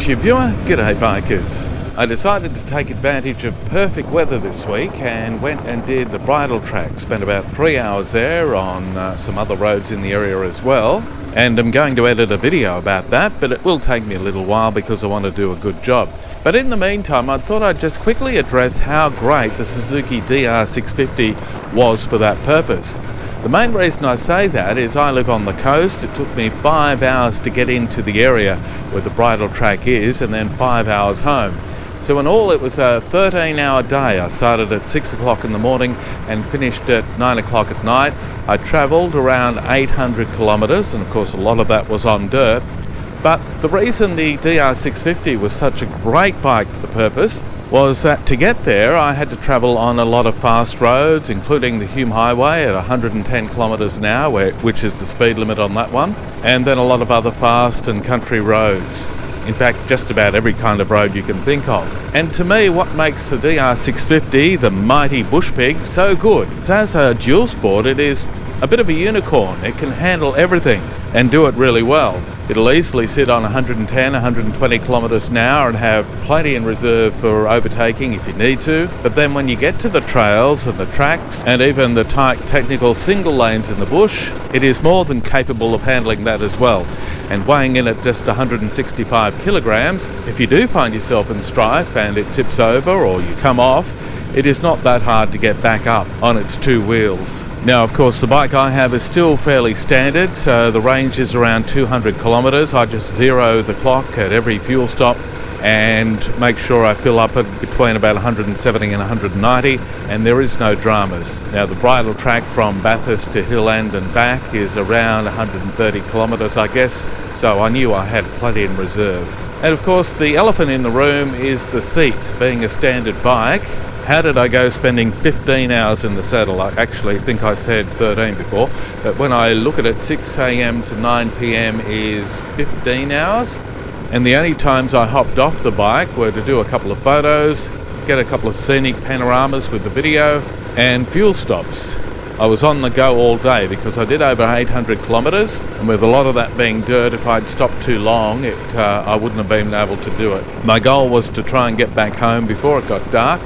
YouTube viewer, g'day bikers. I decided to take advantage of perfect weather this week and went and did the bridle track. Spent about 3 hours there on some other roads in the area as well. And I'm going to edit a video about that, but it will take me a little while because I want to do a good job. But in the meantime, I thought I'd just quickly address how great the Suzuki DR650 was for that purpose. The main reason I say that is I live on the coast. It took me 5 hours to get into the area where the bridle track is and then 5 hours home. So in all it was a 13-hour day. I started at 6 o'clock in the morning and finished at 9 o'clock at night. I travelled around 800 kilometres and of course a lot of that was on dirt. But the reason the DR650 was such a great bike for the purpose was that to get there I had to travel on a lot of fast roads, including the Hume Highway at 110 kilometres an hour, which is the speed limit on that one, and then a lot of other fast and country roads. In fact, just about every kind of road you can think of. And to me, what makes the DR650, the mighty bush pig, so good, is as a dual sport, it is a bit of a unicorn. It can handle everything and do it really well. It'll easily sit on 110, 120 kilometres an hour and have plenty in reserve for overtaking if you need to. But then when you get to the trails and the tracks and even the tight technical single lanes in the bush, it is more than capable of handling that as well. And weighing in at just 165 kilograms, if you do find yourself in strife and it tips over or you come off, it is not that hard to get back up on its two wheels. Now, of course, the bike I have is still fairly standard, so the range is around 200 kilometres. I just zero the clock at every fuel stop and make sure I fill up at between about 170 and 190, and there is no dramas. Now, the bridle track from Bathurst to Hill End and back is around 130 kilometres, I guess, so I knew I had plenty in reserve. And of course, the elephant in the room is the seat. Being a standard bike, how did I go spending 15 hours in the saddle? I actually think I said 13 before, but when I look at it, 6 a.m. to 9 p.m. is 15 hours. And the only times I hopped off the bike were to do a couple of photos, get a couple of scenic panoramas with the video, and fuel stops. I was on the go all day because I did over 800 kilometres, and with a lot of that being dirt, if I'd stopped too long, I wouldn't have been able to do it. My goal was to try and get back home before it got dark.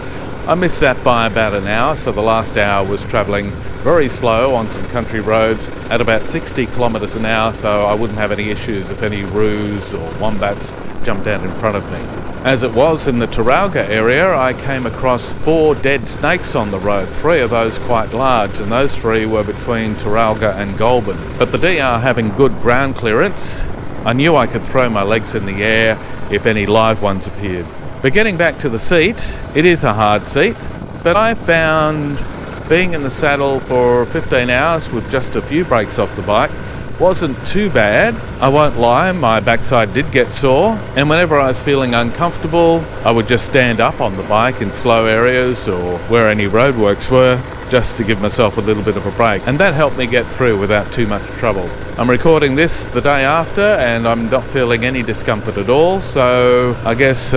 I missed that by about an hour, so the last hour was travelling very slow on some country roads at about 60 kilometres an hour, so I wouldn't have any issues if any roos or wombats jumped out in front of me. As it was in the Taralga area, I came across 4 dead snakes on the road, 3 of those quite large, and those 3 were between Taralga and Goulburn. But the DR having good ground clearance, I knew I could throw my legs in the air if any live ones appeared. But getting back to the seat, it is a hard seat, but I found being in the saddle for 15 hours with just a few breaks off the bike wasn't too bad. I won't lie, my backside did get sore, and whenever I was feeling uncomfortable, I would just stand up on the bike in slow areas or where any roadworks were, just to give myself a little bit of a break, and that helped me get through without too much trouble. I'm recording this the day after and I'm not feeling any discomfort at all, so I guess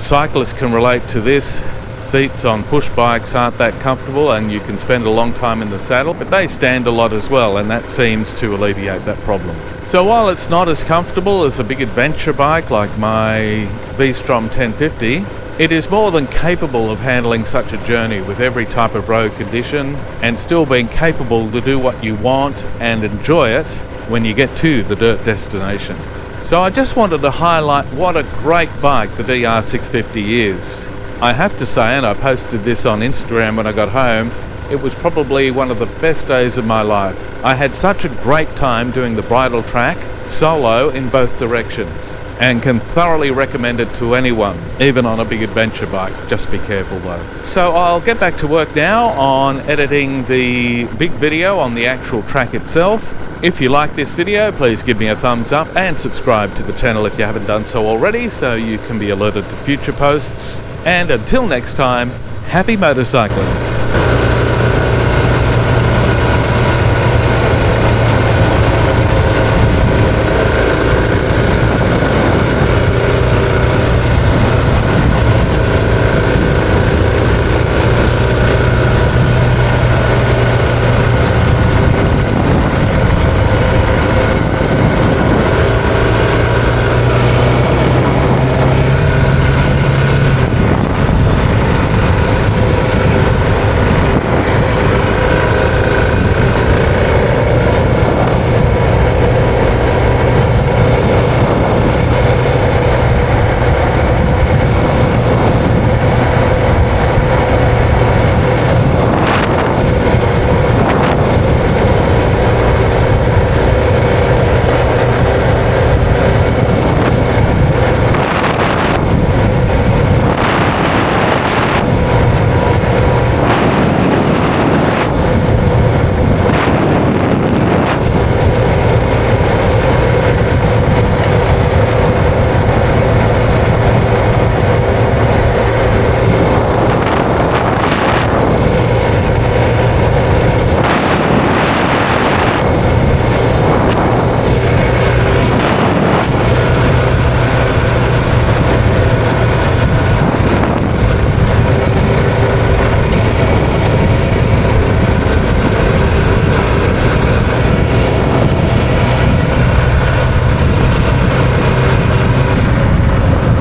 cyclists can relate to this. Seats on push bikes aren't that comfortable and you can spend a long time in the saddle, but they stand a lot as well, and that seems to alleviate that problem. So while it's not as comfortable as a big adventure bike like my V-Strom 1050, it is more than capable of handling such a journey with every type of road condition and still being capable to do what you want and enjoy it when you get to the dirt destination. So I just wanted to highlight what a great bike the DR650 is. I have to say, and I posted this on Instagram when I got home, it was probably one of the best days of my life. I had such a great time doing the bridle track solo in both directions, and can thoroughly recommend it to anyone, even on a big adventure bike. Just be careful though. So I'll get back to work now on editing the big video on the actual track itself. If you like this video, please give me a thumbs up and subscribe to the channel if you haven't done so already, so you can be alerted to future posts. And until next time, happy motorcycling.